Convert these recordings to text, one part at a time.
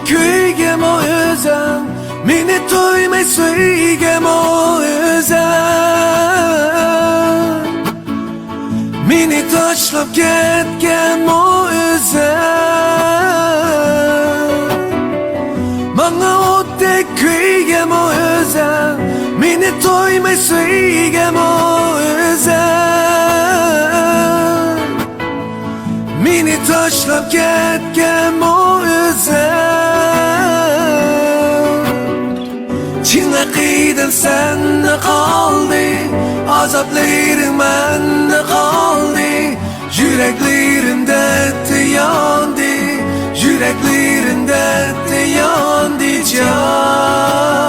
köygem o özem, meni to'ymay so'ygem o özem, meni tashlab ketgan o özem, manga o'tdek köygem o özem, meni to'ymay so'ygem o özem, meni tashlab ketgan o özem. Chinga qiydim sende qoldi, azoblarim menda qoldi, yuraklerimda yondi, yuraklerimda yondi canım.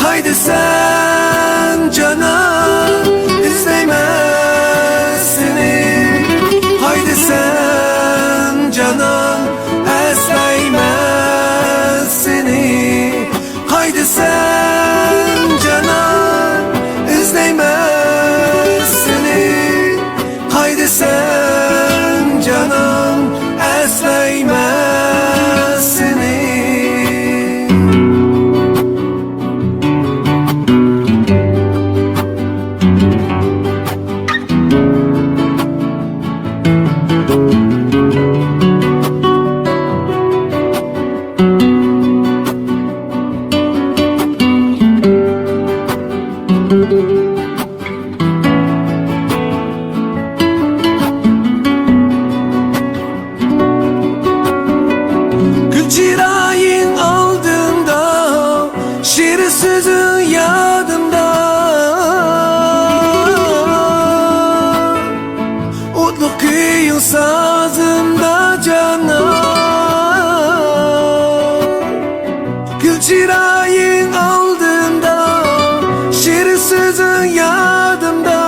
Qaydasan canım, izlayman seni. Qaydasan canım, eslayman seni. Qaydasan canım, izlayman seni. Qaydasan canım, eslayman seni. Çırağın aldığında, şiir sözün yadımda. Utlu kıyın sazımda canım. Gül çırağın aldığında, şiir sözün yadımda.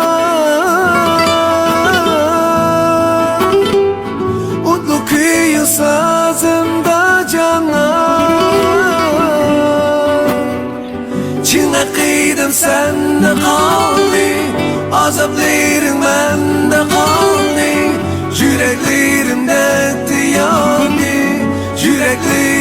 Utlu kıyın sazımda. Chinga qiydim sende qoldi, azoblarim menda qoldi, yuraklerimda yondi, yuraklerim